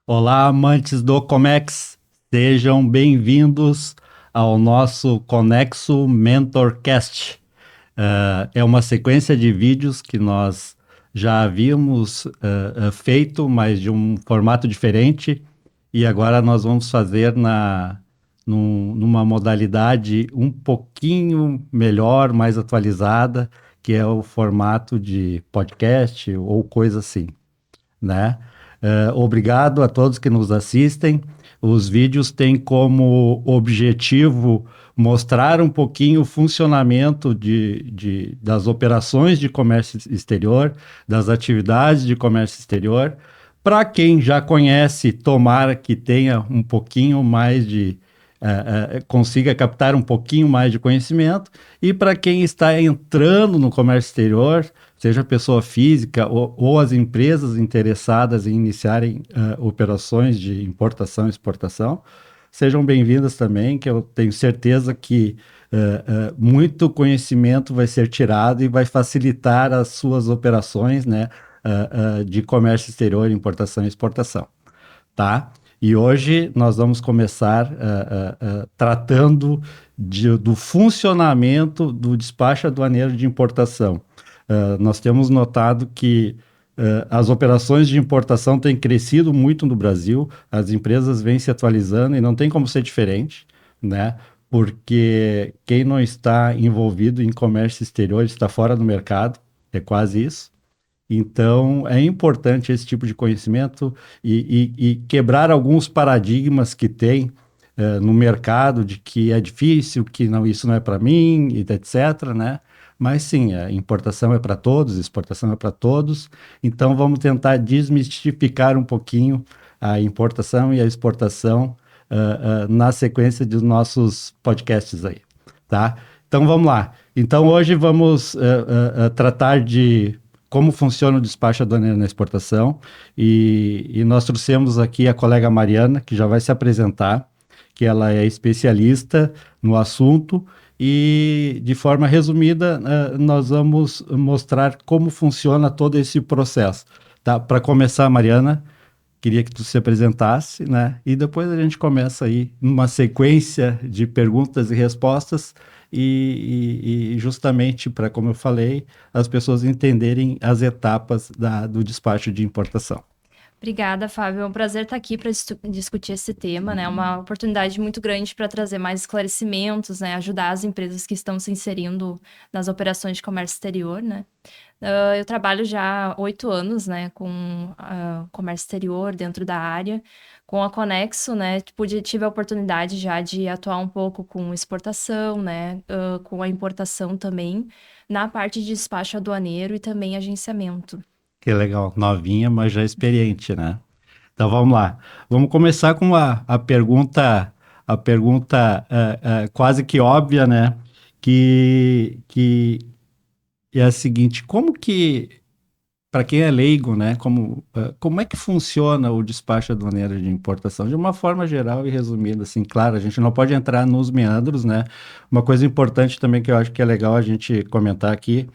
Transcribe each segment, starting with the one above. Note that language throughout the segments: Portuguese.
Olá, amantes do Comex, sejam bem-vindos ao nosso Conexo Mentorcast. É uma sequência de vídeos que nós já havíamos feito, mas de um formato diferente, e agora nós vamos fazer numa modalidade um pouquinho melhor, mais atualizada, que é o formato de podcast ou coisa assim, né? Obrigado a todos que nos assistem. Os vídeos têm como objetivo mostrar um pouquinho o funcionamento das operações de comércio exterior, das atividades de comércio exterior. Para quem já conhece, tomara que tenha um pouquinho mais consiga captar um pouquinho mais de conhecimento. E para quem está entrando no comércio exterior, seja pessoa física ou as empresas interessadas em iniciarem operações de importação e exportação, sejam bem-vindas também, que eu tenho certeza que muito conhecimento vai ser tirado e vai facilitar as suas operações, né, de comércio exterior, importação e exportação, tá? E hoje nós vamos começar tratando do funcionamento do despacho aduaneiro de importação. Nós temos notado que as operações de importação têm crescido muito no Brasil, as empresas vêm se atualizando e não tem como ser diferente, né? Porque quem não está envolvido em comércio exterior está fora do mercado, é quase isso. Então, é importante esse tipo de conhecimento e quebrar alguns paradigmas que tem no mercado de que é difícil, que não, isso não é para mim, e etc, né? Mas sim, a importação é para todos, exportação é para todos. Então, vamos tentar desmistificar um pouquinho a importação e a exportação na sequência dos nossos podcasts aí, tá? Então, vamos lá. Então, hoje vamos tratar de como funciona o despacho aduaneiro na exportação. E nós trouxemos aqui a colega Mariana, que já vai se apresentar, que ela é especialista no assunto. E, de forma resumida, nós vamos mostrar como funciona todo esse processo. Tá? Para começar, Mariana, queria que tu se apresentasse, né? E depois a gente começa aí numa sequência de perguntas e respostas e justamente para, como eu falei, as pessoas entenderem as etapas do despacho de importação. Obrigada, Fábio. É um prazer estar aqui para discutir esse tema, né? É uma oportunidade muito grande para trazer mais esclarecimentos, né? Ajudar as empresas que estão se inserindo nas operações de comércio exterior, né? Eu trabalho já há 8 anos, né, com comércio exterior dentro da área. Com a Conexo, né, tive a oportunidade já de atuar um pouco com exportação, né, com a importação também, na parte de despacho aduaneiro e também agenciamento. Que legal, novinha, mas já experiente, né? Então vamos lá. Vamos começar com a pergunta quase que óbvia, né? Que é a seguinte: como que para quem é leigo, né, como é que funciona o despacho aduaneiro de importação? De uma forma geral e resumida, assim, claro, a gente não pode entrar nos meandros, né? Uma coisa importante também que eu acho que é legal a gente comentar aqui,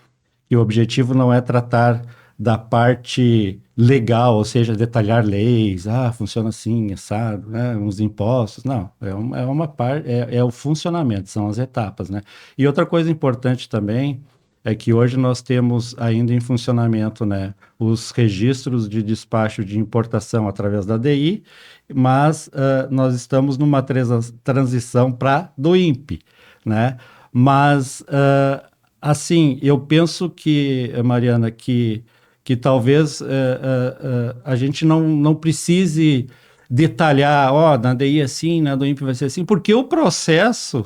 que o objetivo não é tratar da parte legal, ou seja, detalhar leis, funciona assim, assado, né, uns impostos, não, é uma parte, é o funcionamento, são as etapas, né? E outra coisa importante também é que hoje nós temos ainda em funcionamento, né, os registros de despacho de importação através da DI, mas nós estamos numa transição para do INPE, né? Mas assim, eu penso que, Mariana, que talvez a gente não precise detalhar, ó, na DI é assim, na do INPE vai ser assim, porque o processo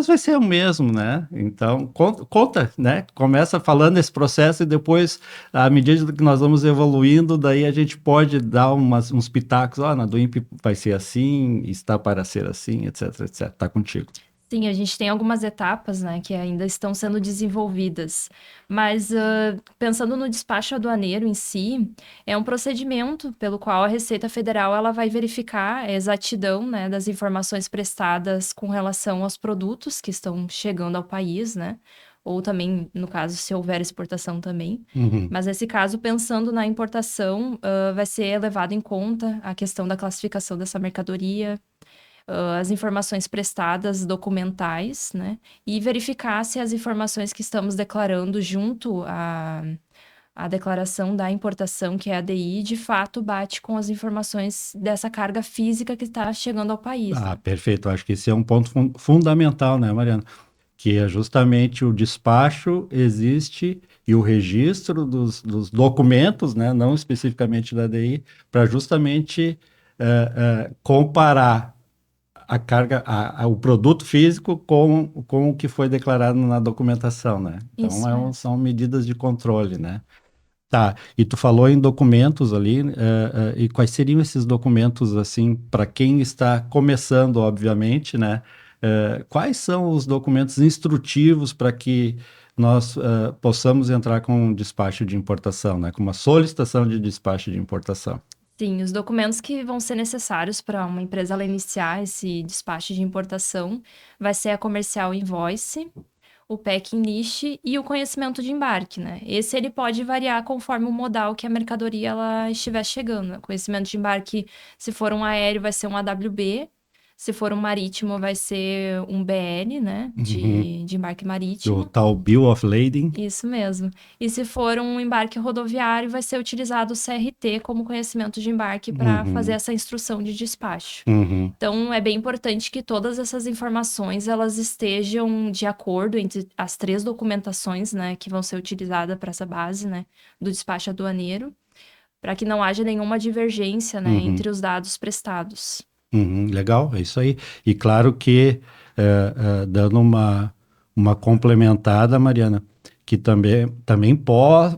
vai ser o mesmo, né? Então, conta, né? Começa falando esse processo e depois, à medida que nós vamos evoluindo, daí a gente pode dar uns pitacos, ó, na do INPE vai ser assim, está para ser assim, etc, etc. Tá contigo. Sim, a gente tem algumas etapas, né, que ainda estão sendo desenvolvidas. Mas, pensando no despacho aduaneiro em si, é um procedimento pelo qual a Receita Federal ela vai verificar a exatidão, né, das informações prestadas com relação aos produtos que estão chegando ao país, né? ou também, no caso, se houver exportação também. Uhum. Mas nesse caso, pensando na importação, vai ser levado em conta a questão da classificação dessa mercadoria, as informações prestadas documentais, né? E verificar se as informações que estamos declarando junto à declaração da importação, que é a DI, de fato bate com as informações dessa carga física que está chegando ao país, Ah, né? perfeito. Acho que esse é um ponto fundamental, né, Mariana? Que é justamente o despacho existe e o registro dos documentos, né, não especificamente da DI, para justamente comparar a carga, o produto físico com o que foi declarado na documentação, né? Então, Isso mesmo. são medidas de controle, né? Tá, e tu falou em documentos ali, e quais seriam esses documentos, assim, para quem está começando, obviamente, né? Quais são os documentos instrutivos para que nós possamos entrar com um despacho de importação, né? Com uma solicitação de despacho de importação. Sim, os documentos que vão ser necessários para uma empresa ela iniciar esse despacho de importação vai ser a comercial invoice, o packing list e o conhecimento de embarque, né? Esse ele pode variar conforme o modal que a mercadoria ela estiver chegando. O conhecimento de embarque, se for um aéreo, vai ser um AWB. Se for um marítimo, vai ser um BL, né? Uhum. De embarque O marítimo. tal Bill of Lading. Isso mesmo. E se for um embarque rodoviário, vai ser utilizado o CRT como conhecimento de embarque para fazer Uhum. essa instrução de despacho. Uhum. Então, é bem importante que todas essas informações elas estejam de acordo entre as três documentações, né, que vão ser utilizadas para essa base, né, do despacho aduaneiro, para que não haja nenhuma divergência, né, Uhum. entre os dados prestados. Uhum, legal, é isso aí. E claro que, dando uma complementada, Mariana, que também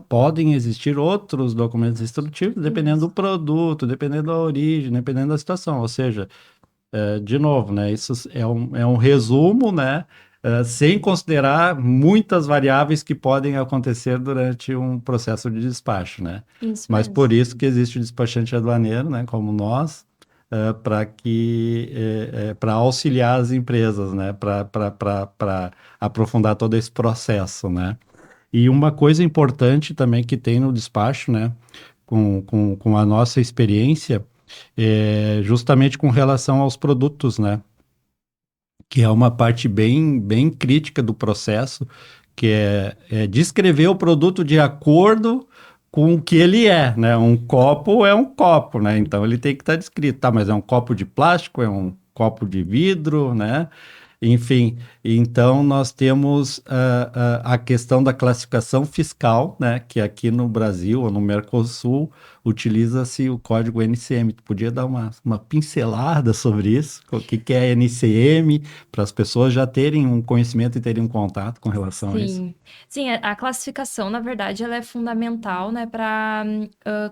podem existir outros documentos instrutivos, dependendo do Isso. produto, dependendo da origem, dependendo da situação. Ou seja, de novo, né, isso é um resumo, né, sem considerar muitas variáveis que podem acontecer durante um processo de despacho, né? Isso Mas mesmo. por isso que existe o despachante aduaneiro, né, como nós, para auxiliar as empresas, né, para aprofundar todo esse processo, né? E uma coisa importante também que tem no despacho, né, com a nossa experiência, justamente com relação aos produtos, né? Que é uma parte bem crítica do processo, que é descrever o produto de acordo com o que ele é, né? Um copo é um copo, né? Então ele tem que estar descrito, tá? Mas é um copo de plástico, é um copo de vidro, né? Enfim, então nós temos a questão da classificação fiscal, né? Que aqui no Brasil ou no Mercosul utiliza-se o código NCM. Tu podia dar uma pincelada sobre isso? O que que é NCM? Para as pessoas já terem um conhecimento e terem um contato com relação a isso. Sim, sim, a classificação, na verdade, ela é fundamental, né, para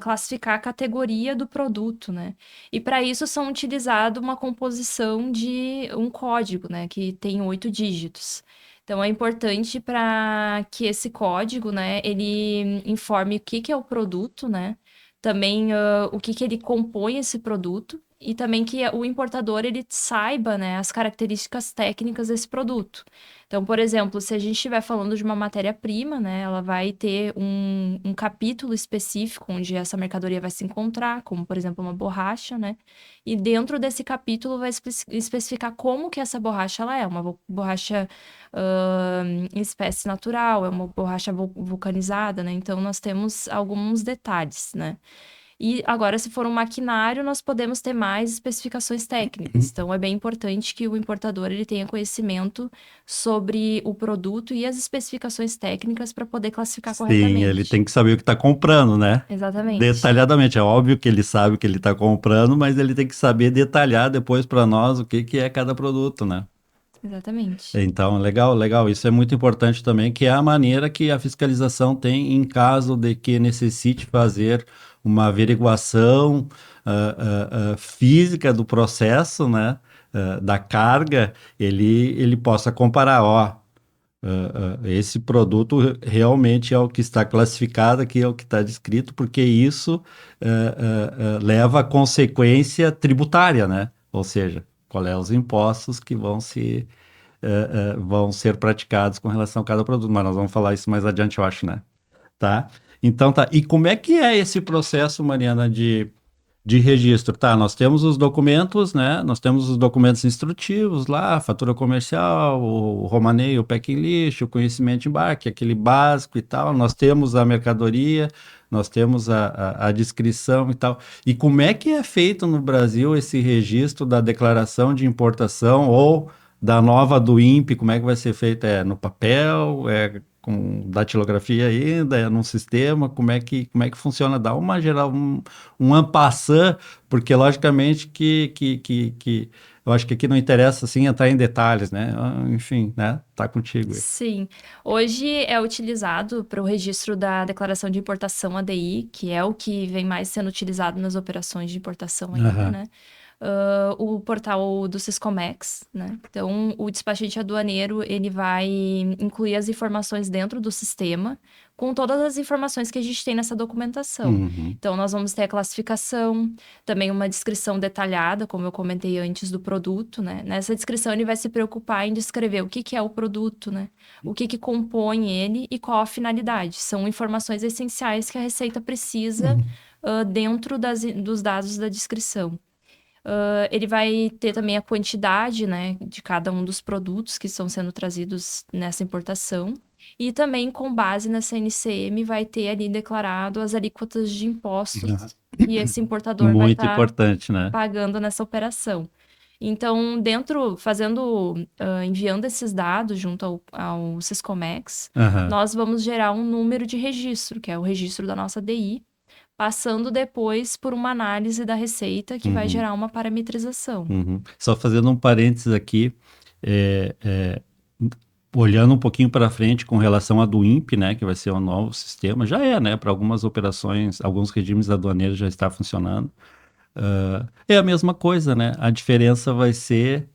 classificar a categoria do produto, né? E para isso são utilizados uma composição de um código, né, que tem 8 dígitos. Então é importante para que esse código, né, ele informe o que que é o produto, né? Também o que que ele compõe esse produto e também que o importador ele saiba, né, as características técnicas desse produto. Então, por exemplo, se a gente estiver falando de uma matéria-prima, né, ela vai ter um capítulo específico onde essa mercadoria vai se encontrar, como, por exemplo, uma borracha, né? E dentro desse capítulo vai especificar como que essa borracha ela é. Uma borracha em espécie natural, é uma borracha vulcanizada, né? Então, nós temos alguns detalhes, né? E agora, se for um maquinário, nós podemos ter mais especificações técnicas. Então, é bem importante que o importador ele tenha conhecimento sobre o produto e as especificações técnicas para poder classificar Sim, ele corretamente. tem que saber o que está comprando, né? Exatamente. Detalhadamente. É óbvio que ele sabe o que ele está comprando, mas ele tem que saber detalhar depois para nós o que que é cada produto, né? Exatamente. Então, legal, legal. Isso é muito importante também, que é a maneira que a fiscalização tem em caso de que necessite fazer uma averiguação física do processo, né? Da carga, ele possa comparar, ó, esse produto realmente é o que está classificado aqui, é o que está descrito, porque isso leva a consequência tributária, né? Ou seja, qual é os impostos que vão se vão ser praticados com relação a cada produto, mas nós vamos falar isso mais adiante, eu acho, né? Tá? Então tá. E como é que é esse processo, Mariana, de registro? Tá, nós temos os documentos, né? Nós temos os documentos instrutivos lá, a fatura comercial, o romaneio, o packing list, o conhecimento de embarque, aquele básico e tal. Nós temos a mercadoria, nós temos a descrição e tal. E como é que é feito no Brasil esse registro da declaração de importação ou da nova do INPE? Como é que vai ser feito? É no papel? É com datilografia ainda? É num sistema? Como é que funciona? Dá uma geral, um en passant, porque logicamente que eu acho que aqui não interessa assim entrar em detalhes, né? Enfim, né? Tá contigo aí. Sim, hoje é utilizado para o registro da declaração de importação ADI, que é o que vem mais sendo utilizado nas operações de importação ainda, Aham. né? O portal do Siscomex, né? Então, o despachante aduaneiro, ele vai incluir as informações dentro do sistema, com todas as informações que a gente tem nessa documentação. Uhum. Então, nós vamos ter a classificação, também uma descrição detalhada, como eu comentei antes, do produto, né? Nessa descrição, ele vai se preocupar em descrever o que que é o produto, né? O que que compõe ele e qual a finalidade. São informações essenciais que a Receita precisa, Uhum. dentro dos dados da descrição. Ele vai ter também a quantidade, né, de cada um dos produtos que estão sendo trazidos nessa importação. E também, com base nessa NCM, vai ter ali declarado as alíquotas de Aham. impostos que esse importador vai Muito estar importante, né? pagando nessa operação. Então, enviando esses dados junto ao Siscomex, Aham. nós vamos gerar um número de registro, que é o registro da nossa DI, passando depois por uma análise da receita que vai Uhum. gerar uma parametrização. Uhum. Só fazendo um parênteses aqui, é, é, olhando um pouquinho para frente com relação a do INPE, né, que vai ser um novo sistema, já é, né, para algumas operações, alguns regimes aduaneiros já está funcionando. É a mesma coisa, né? A diferença vai ser,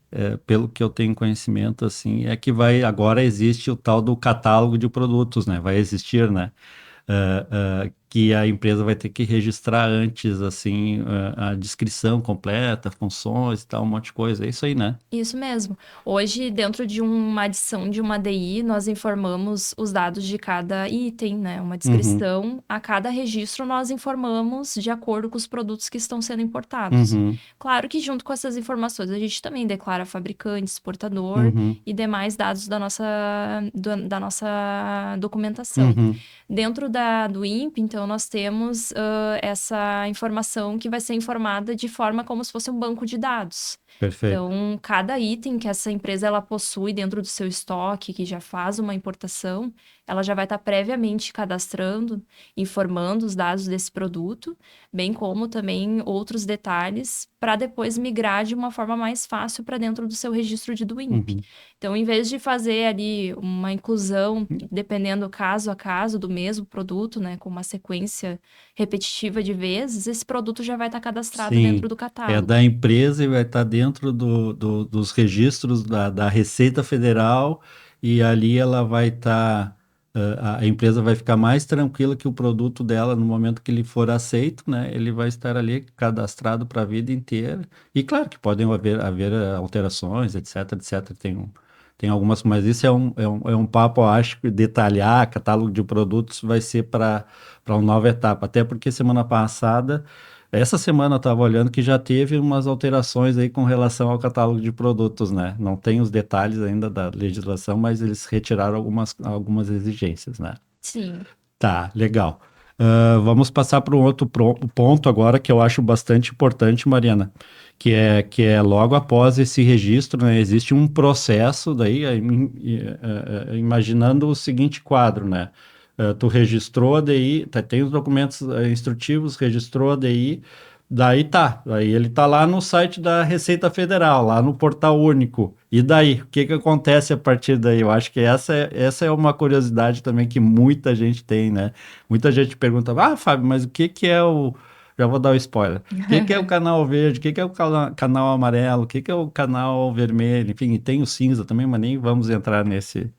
pelo que eu tenho conhecimento, assim, é que vai agora existe o tal do catálogo de produtos, né? Vai existir, né? Que a empresa vai ter que registrar antes, assim, a descrição completa, funções e tal, um monte de coisa. É isso aí, né? Isso mesmo. Hoje, dentro de uma adição de uma DI, nós informamos os dados de cada item, né? Uma Uhum, descrição. A cada registro, nós informamos de acordo com os produtos que estão sendo importados. uhum, Claro que, junto com essas informações, a gente também declara fabricante, exportador uhum, e demais dados da nossa documentação. uhum. Dentro do INPE, então, nós temos essa informação que vai ser informada de forma como se fosse um banco de dados. Perfeito. Então, cada item que essa empresa ela possui dentro do seu estoque, que já faz uma importação, ela já vai estar previamente cadastrando, informando os dados desse produto, bem como também outros detalhes, para depois migrar de uma forma mais fácil para dentro do seu registro de DWIMP. Uhum. Então, em vez de fazer ali uma inclusão, dependendo caso a caso do mesmo produto, né, com uma sequência repetitiva de vezes, esse produto já vai estar cadastrado dentro Sim, do é catálogo. da empresa e vai estar dentro dos registros da Receita Federal e ali ela vai estar, a empresa vai ficar mais tranquila que o produto dela, no momento que ele for aceito, né, ele vai estar ali cadastrado para a vida inteira. E claro que podem haver alterações, etc, etc. Tem algumas, mas isso é um papo, eu acho que detalhar catálogo de produtos vai ser para uma nova etapa. Até porque semana passada. Essa semana eu estava olhando que já teve umas alterações aí com relação ao catálogo de produtos, né? Não tem os detalhes ainda da legislação, mas eles retiraram algumas exigências, né? Sim. Tá, legal. Vamos passar para um outro ponto agora que eu acho bastante importante, Mariana, que é logo após esse registro, né? Existe um processo daí, imaginando o seguinte quadro, né? Tu registrou a DI, tem os documentos instrutivos, registrou a DI, daí tá, aí ele tá lá no site da Receita Federal, lá no Portal Único. E daí, o que que acontece a partir daí? Eu acho que essa é uma curiosidade também que muita gente tem, né? Muita gente pergunta, ah, Fábio, mas o que que é o... Já vou dar o spoiler. O que que é o canal verde? O que que é o canal amarelo? O que que é o canal vermelho? Enfim, e tem o cinza também, mas nem vamos entrar nesse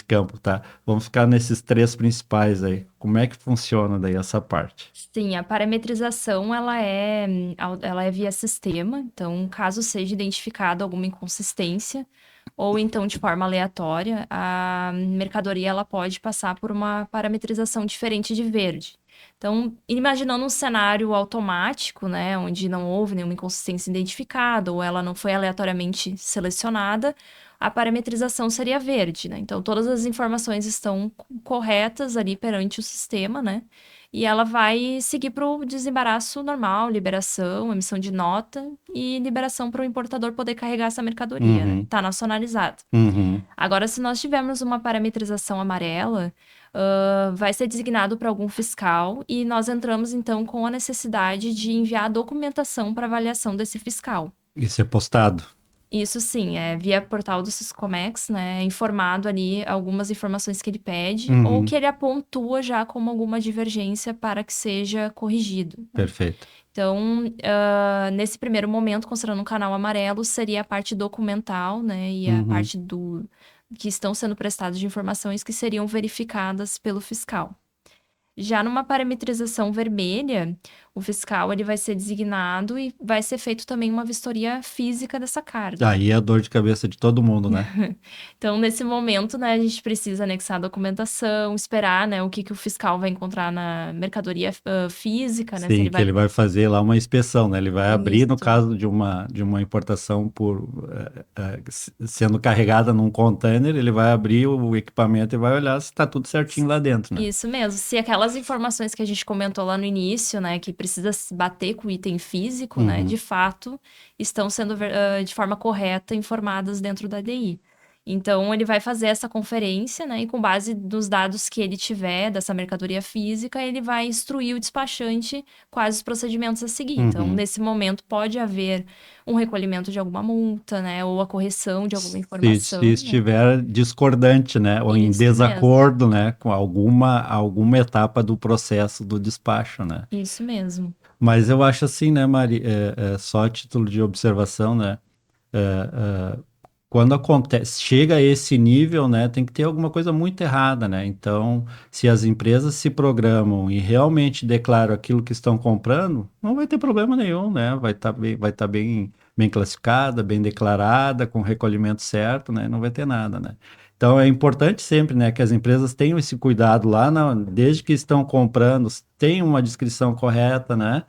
campo, tá? Vamos ficar nesses três principais aí. Como é que funciona daí essa parte? Sim, a parametrização ela é via sistema, então caso seja identificado alguma inconsistência, ou então de forma aleatória, a mercadoria ela pode passar por uma parametrização diferente de verde. Então, imaginando um cenário automático, né, onde não houve nenhuma inconsistência identificada ou ela não foi aleatoriamente selecionada, a parametrização seria verde, né? Então, todas as informações estão corretas ali perante o sistema, né? E ela vai seguir para o desembaraço normal, liberação, emissão de nota e liberação para o importador poder carregar essa mercadoria, né? Uhum, Tá nacionalizado. uhum. Agora, se nós tivermos uma parametrização amarela, vai ser designado para algum fiscal e nós entramos então com a necessidade de enviar a documentação para avaliação desse fiscal. Isso é postado. Isso sim, é via portal do Siscomex, né? É informado ali algumas informações que ele pede ou Uhum, que ele pontua já como alguma divergência para que seja corrigido. perfeito. Então, nesse primeiro momento, considerando um canal amarelo, seria a parte documental, né? E a Uhum. parte do que estão sendo prestadas de informações que seriam verificadas pelo fiscal. Já numa parametrização vermelha, o fiscal ele vai ser designado e vai ser feito também uma vistoria física dessa carga. Aí é a dor de cabeça de todo mundo, né? Então, nesse momento, né, a gente precisa anexar a documentação, esperar, né, o que que o fiscal vai encontrar na mercadoria física, né, se Sim, ele que vai... ele vai fazer lá uma inspeção, né? Ele vai abrir, no Isso. caso de uma importação sendo carregada num container, ele vai abrir o equipamento e vai olhar se está tudo certinho lá dentro, né? Isso mesmo. Se aquelas informações que a gente comentou lá no início, né, que precisa se bater com o item físico, né, Uhum, de fato, estão sendo de forma correta informadas dentro da DI. Então, ele vai fazer essa conferência, né, e com base nos dados que ele tiver dessa mercadoria física, ele vai instruir o despachante quais os procedimentos a seguir. Então, uhum. nesse momento, pode haver um recolhimento de alguma multa, né, ou a correção de alguma Se informação, né? estiver discordante, né? Ou em Isso mesmo. desacordo, né? Com alguma etapa do processo do despacho, né? Isso mesmo. Mas eu acho assim, né, Mari? Só a título de observação, né? É, quando acontece, chega a esse nível, né, tem que ter alguma coisa muito errada, né? Então, se as empresas se programam e realmente declaram aquilo que estão comprando, não vai ter problema nenhum, né? Vai tá bem, bem classificada, bem declarada, com o recolhimento certo, né? Não vai ter nada, né? Então, é importante sempre, né, que as empresas tenham esse cuidado lá, desde que estão comprando, tenham uma descrição correta, né?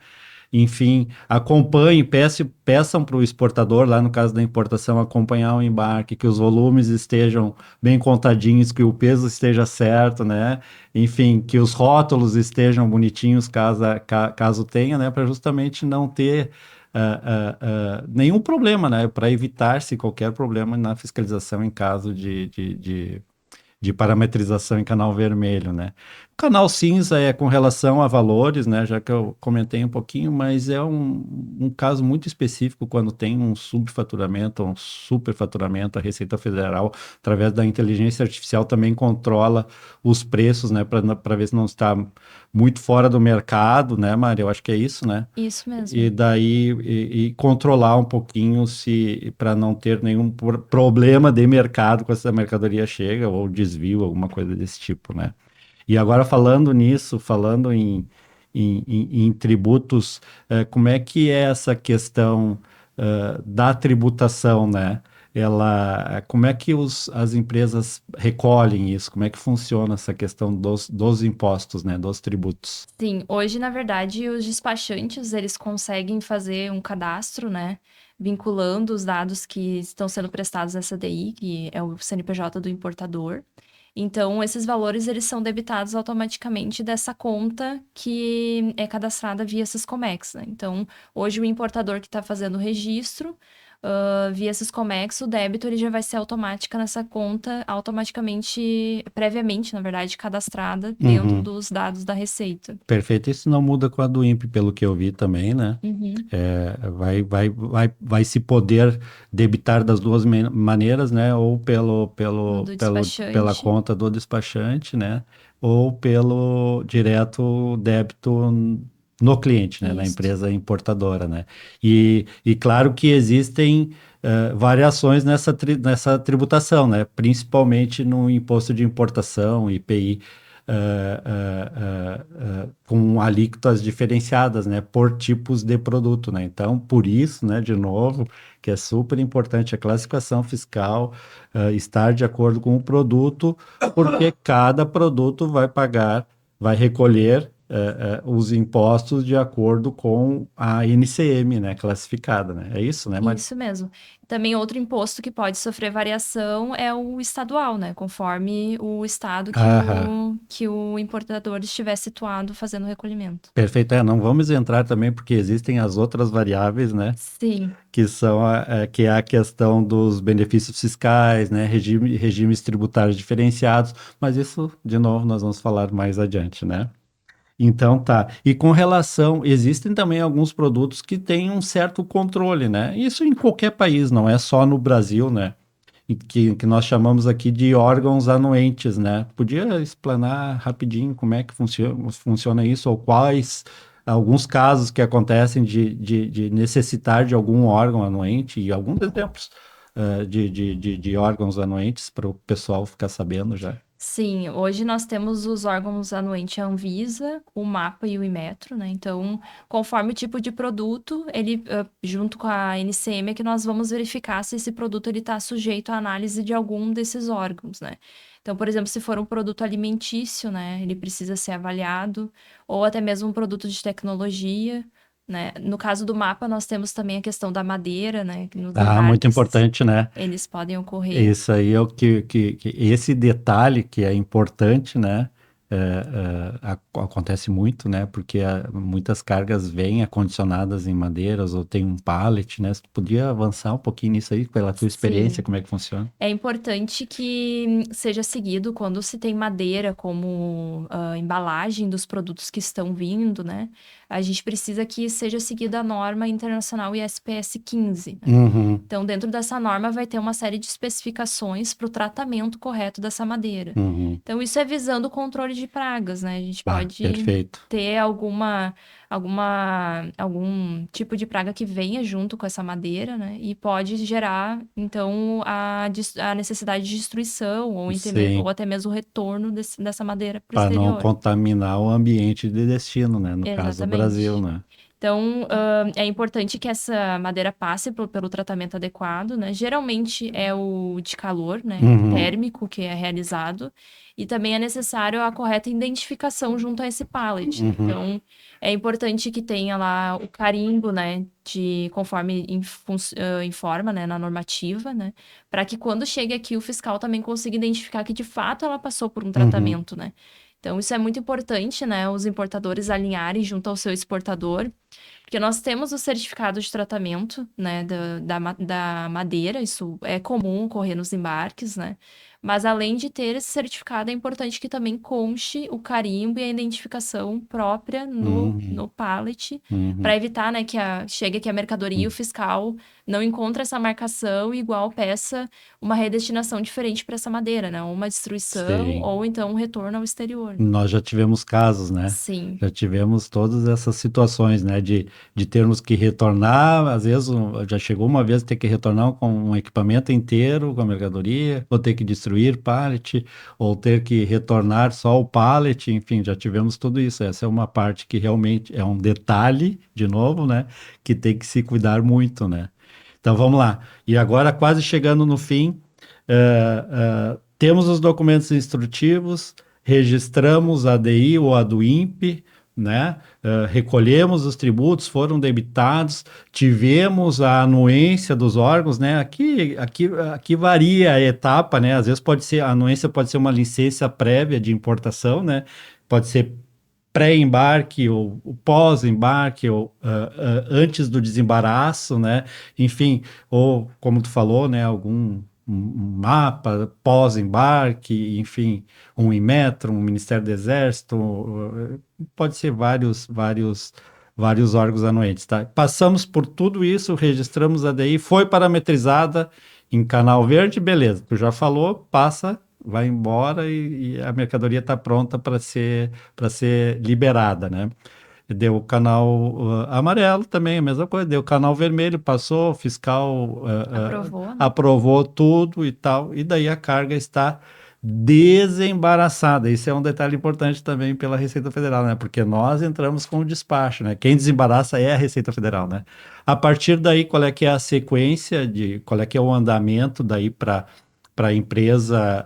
Enfim, acompanhem, peçam para o exportador, lá no caso da importação, acompanhar o embarque, que os volumes estejam bem contadinhos, que o peso esteja certo, né? Enfim, que os rótulos estejam bonitinhos, caso tenha, né? Para justamente não ter nenhum problema, né? Para evitar-se qualquer problema na fiscalização em caso de parametrização em canal vermelho, né? O canal cinza é com relação a valores, né? Já que eu comentei um pouquinho, mas é um caso muito específico quando tem um subfaturamento, um superfaturamento. A Receita Federal, através da inteligência artificial, também controla os preços, né? Para ver se não está muito fora do mercado, né, Mário? Eu acho que é isso, né? Isso E mesmo. daí e controlar um pouquinho se para não ter nenhum problema de mercado quando essa mercadoria chega ou desvio, alguma coisa desse tipo, né? E agora falando nisso, falando em tributos, como é que é essa questão da tributação, né? Como é que as empresas recolhem isso? Como é que funciona essa questão dos impostos, né? Dos tributos? Sim, hoje, na verdade, os despachantes, eles conseguem fazer um cadastro, né, vinculando os dados que estão sendo prestados nessa DI, que é o CNPJ do importador. Então, esses valores, eles são debitados automaticamente dessa conta que é cadastrada via Siscomex, né? Então, hoje o importador que está fazendo o registro, via Siscomex, o débito ele já vai ser automática nessa conta, automaticamente, previamente, na verdade, cadastrada dentro Uhum. dos dados da Receita. Perfeito, isso não muda com a do INPE, pelo que eu vi também, né? Uhum. Vai se poder debitar das duas maneiras, né? Ou No do pela despachante. conta do despachante, né? Ou pelo direto débito no cliente, né? Na Isso. empresa importadora, né? E claro que existem variações nessa tributação, né? Principalmente no imposto de importação, IPI. com alíquotas diferenciadas, né, por tipos de produto, né? Então, por isso, né, de novo, que é super importante a classificação fiscal, estar de acordo com o produto, porque cada produto vai pagar, vai recolher os impostos de acordo com a NCM, né, classificada, né? É isso, né, Mari? Isso mesmo. Também outro imposto que pode sofrer variação é o estadual, né? Conforme o estado Aham. que o importador estiver situado fazendo o recolhimento. Perfeito. Não vamos entrar também porque existem as outras variáveis, né? Sim, Que são que é a questão dos benefícios fiscais, né? Regimes tributários diferenciados, mas isso, de novo, nós vamos falar mais adiante, né? Então tá. E com relação, existem também alguns produtos que têm um certo controle, né? Isso em qualquer país, não é só no Brasil, né? E que nós chamamos aqui de órgãos anuentes, né? Podia explanar rapidinho como é que funciona isso, ou quais alguns casos que acontecem de necessitar de algum órgão anuente e alguns exemplos de órgãos anuentes para o pessoal ficar sabendo já. sim. Hoje nós temos os órgãos anuentes a Anvisa, o MAPA e o Inmetro, né? Então, conforme o tipo de produto, ele, junto com a NCM, é que nós vamos verificar se esse produto ele está sujeito à análise de algum desses órgãos, né? Então, por exemplo, se for um produto alimentício, né, ele precisa ser avaliado, ou até mesmo um produto de tecnologia, né? No caso do MAPA, nós temos também a questão da madeira, né? Que nos Ah, muito embarques importante, né? eles podem ocorrer. Isso aí é o que esse detalhe que é importante, né? Acontece muito, né? Porque muitas cargas vêm acondicionadas em madeiras ou tem um pallet, né? Você podia avançar um pouquinho nisso aí, pela tua experiência, Sim. como é que funciona? É importante que seja seguido quando se tem madeira como embalagem dos produtos que estão vindo, né? A gente precisa que seja seguida a norma internacional ISPS 15, né? Uhum, Então, dentro dessa norma vai ter uma série de especificações para o tratamento correto dessa madeira. uhum. Então, isso é visando o controle de pragas, né? A gente Ah, pode perfeito. ter algum tipo de praga que venha junto com essa madeira, né? E pode gerar, então, a necessidade de destruição ou Sim, até mesmo o retorno dessa madeira para o para não exterior. contaminar o ambiente de destino, né? No caso do Brasil, Exatamente. né? Então, é importante que essa madeira passe pelo tratamento adequado, né? Geralmente é o de calor, né? Uhum, Térmico que é realizado. E também é necessário a correta identificação junto a esse pallet, né? uhum, Então, é importante que tenha lá o carimbo, né? Conforme informa, né? Na normativa, né? Para que quando chegue aqui o fiscal também consiga identificar que de fato ela passou por um uhum, tratamento, né? Então, isso é muito importante, né? Os importadores alinharem junto ao seu exportador, porque nós temos o certificado de tratamento, né, da madeira, isso é comum ocorrer nos embarques, né? Mas além de ter esse certificado, é importante que também conste o carimbo e a identificação própria uhum, no pallet, uhum, para evitar, né, que chegue aqui a mercadoria e o uhum. fiscal não encontre essa marcação e igual peça uma redestinação diferente para essa madeira, né? Ou uma destruição Sim. ou então um retorno ao exterior. Nós já tivemos casos, né? Sim, Já tivemos todas essas situações, né? De termos que retornar, às vezes já chegou uma vez ter que retornar com um equipamento inteiro, com a mercadoria, ou ter que destruir pallet, ou ter que retornar só o pallet, enfim, já tivemos tudo isso. Essa é uma parte que realmente é um detalhe, de novo, né? Que tem que se cuidar muito, né? Então vamos lá. E agora, quase chegando no fim, temos os documentos instrutivos, registramos a ADI ou a do INPE, né? Recolhemos os tributos, foram debitados, tivemos a anuência dos órgãos, né? Aqui varia a etapa, né? Às vezes pode ser, a anuência pode ser uma licença prévia de importação, né? Pode ser pré-embarque ou pós-embarque ou antes do desembaraço, né? Enfim, ou como tu falou, né? Um mapa pós-embarque, enfim, um Inmetro, um Ministério do Exército, pode ser vários órgãos anuentes, tá? Passamos por tudo isso, registramos a DI, foi parametrizada em canal verde, beleza. Tu já falou, passa, vai embora e a mercadoria está pronta para ser liberada, né? Deu o canal amarelo também, a mesma coisa. Deu o canal vermelho, passou, o fiscal aprovou, né? aprovou tudo e tal. E daí a carga está desembaraçada. Isso é um detalhe importante também pela Receita Federal, né? Porque nós entramos com o despacho, né? Quem desembaraça é a Receita Federal, né? A partir daí, qual é que é a sequência de, qual é que é o andamento daí para a empresa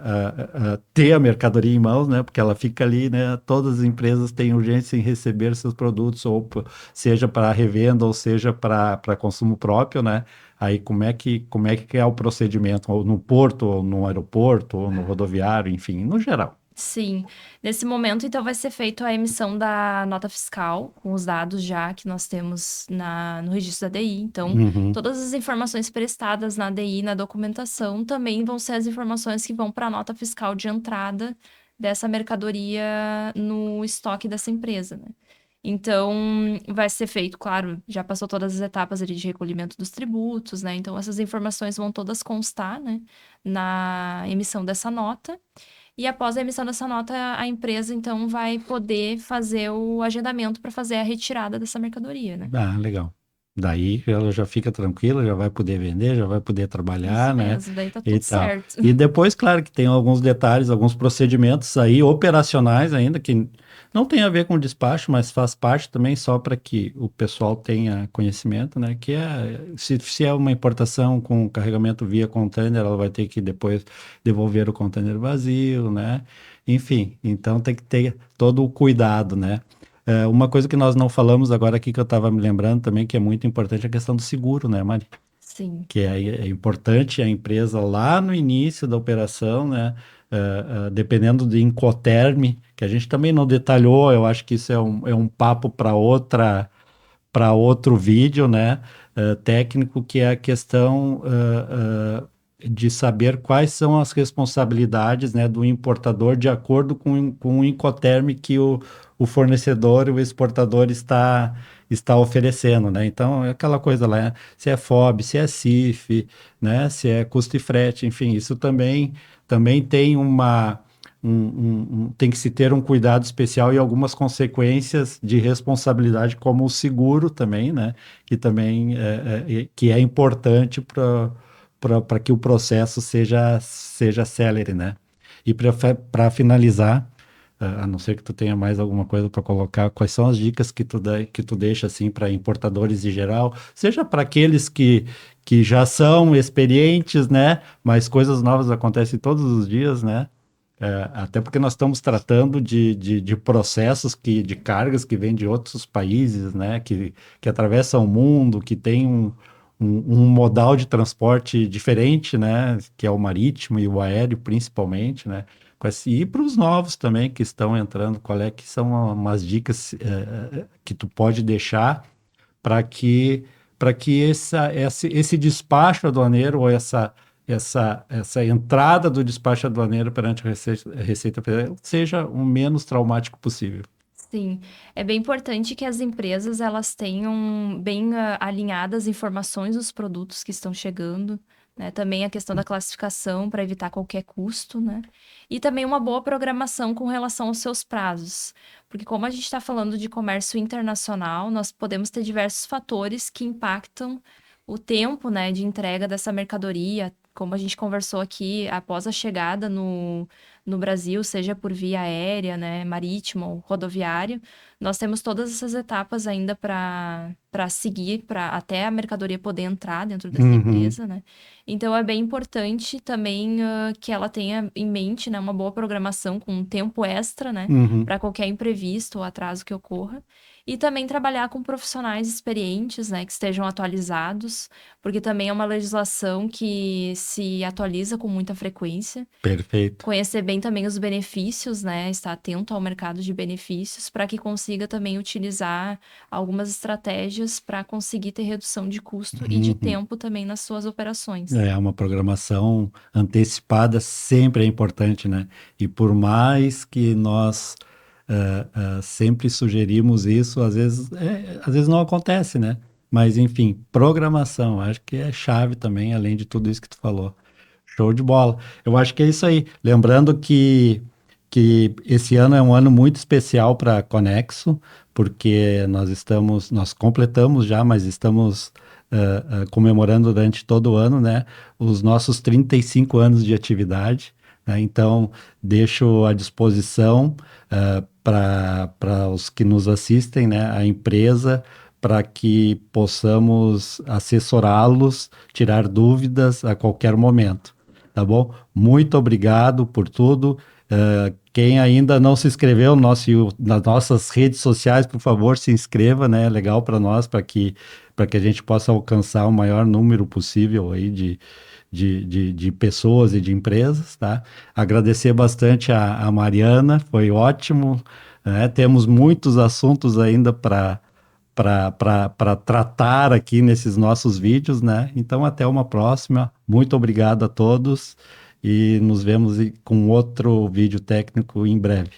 ter a mercadoria em mãos, né? Porque ela fica ali, né? Todas as empresas têm urgência em receber seus produtos, ou seja para revenda, ou seja para consumo próprio, né? Aí como é que é o procedimento, ou no porto, ou no aeroporto, ou no rodoviário, enfim, no geral. Sim, nesse momento, então, vai ser feita a emissão da nota fiscal, com os dados já que nós temos no registro da DI. Então, Uhum. todas as informações prestadas na DI, na documentação, também vão ser as informações que vão para a nota fiscal de entrada dessa mercadoria no estoque dessa empresa, né? Então, vai ser feito, claro, já passou todas as etapas ali de recolhimento dos tributos, né? Então, essas informações vão todas constar, né, na emissão dessa nota. E após a emissão dessa nota, a empresa então vai poder fazer o agendamento para fazer a retirada dessa mercadoria, né? Ah, legal. Daí ela já fica tranquila, já vai poder vender, já vai poder trabalhar, Isso né? mesmo, daí tá E tudo tal. certo. E depois, claro, que tem alguns detalhes, alguns procedimentos aí operacionais ainda, que não tem a ver com despacho, mas faz parte também só para que o pessoal tenha conhecimento, né? Que é, se é uma importação com carregamento via container, ela vai ter que depois devolver o container vazio, né? Enfim, então tem que ter todo o cuidado, né? Uma coisa que nós não falamos agora aqui que eu estava me lembrando também, que é muito importante, é a questão do seguro, né, Mari? Sim, Que é importante a empresa lá no início da operação, né? Dependendo do Incoterm, que a gente também não detalhou, eu acho que isso é um papo para outro vídeo, né? Técnico, que é a questão de saber quais são as responsabilidades, né, do importador de acordo com o Incoterm que o fornecedor, o exportador está oferecendo, né? Então, é aquela coisa lá, se é FOB, se é CIF, né? Se é custo e frete, enfim, isso também tem tem que se ter um cuidado especial e algumas consequências de responsabilidade, como o seguro também, né? Que também que é importante para que o processo seja célere, né? E para finalizar, a não ser que tu tenha mais alguma coisa para colocar, quais são as dicas que tu deixa assim para importadores em geral, seja para aqueles que já são experientes, né? Mas coisas novas acontecem todos os dias, né? Até porque nós estamos tratando de processos de cargas que vêm de outros países, né? Que atravessam o mundo, que tem um modal de transporte diferente, né? Que é o marítimo e o aéreo, principalmente, né? E para os novos também que estão entrando, qual é que são umas dicas que tu pode deixar para que esse despacho aduaneiro ou essa entrada do despacho aduaneiro perante a Receita Federal seja o menos traumático possível. sim. É bem importante que as empresas elas tenham bem alinhadas as informações dos produtos que estão chegando, né? Também a questão da classificação para evitar qualquer custo, né? E também uma boa programação com relação aos seus prazos. Porque como a gente está falando de comércio internacional, nós podemos ter diversos fatores que impactam o tempo, né, de entrega dessa mercadoria. Como a gente conversou aqui, após a chegada no Brasil, seja por via aérea, né, marítima ou rodoviária, nós temos todas essas etapas ainda para seguir, para até a mercadoria poder entrar dentro dessa Uhum, empresa, né? Então é bem importante também que ela tenha em mente, né, uma boa programação com um tempo extra, né, uhum. para qualquer imprevisto ou atraso que ocorra. E também trabalhar com profissionais experientes, né, que estejam atualizados, porque também é uma legislação que se atualiza com muita frequência. Perfeito. Conhecer bem também os benefícios, né? Estar atento ao mercado de benefícios para que consiga também utilizar algumas estratégias para conseguir ter redução de custo e de Uhum. tempo também nas suas operações. Uma programação antecipada sempre é importante, né? E por mais que nós sempre sugerimos isso, às vezes não acontece, né? Mas enfim, programação, acho que é chave também, além de tudo isso que tu falou. Show de bola. Eu acho que é isso aí. Lembrando que esse ano é um ano muito especial para a Conexo, porque nós completamos já, mas estamos comemorando durante todo o ano, né, os nossos 35 anos de atividade, né? Então, deixo à disposição para os que nos assistem, né, a empresa, para que possamos assessorá-los, tirar dúvidas a qualquer momento, tá bom? Muito obrigado por tudo. Quem ainda não se inscreveu nas nossas redes sociais, por favor, se inscreva, né? É legal para nós, para que a gente possa alcançar o maior número possível aí de pessoas e de empresas, tá? Agradecer bastante a Mariana, foi ótimo, né? Temos muitos assuntos ainda para tratar aqui nesses nossos vídeos, né? Então, até uma próxima. Muito obrigado a todos e nos vemos com outro vídeo técnico em breve.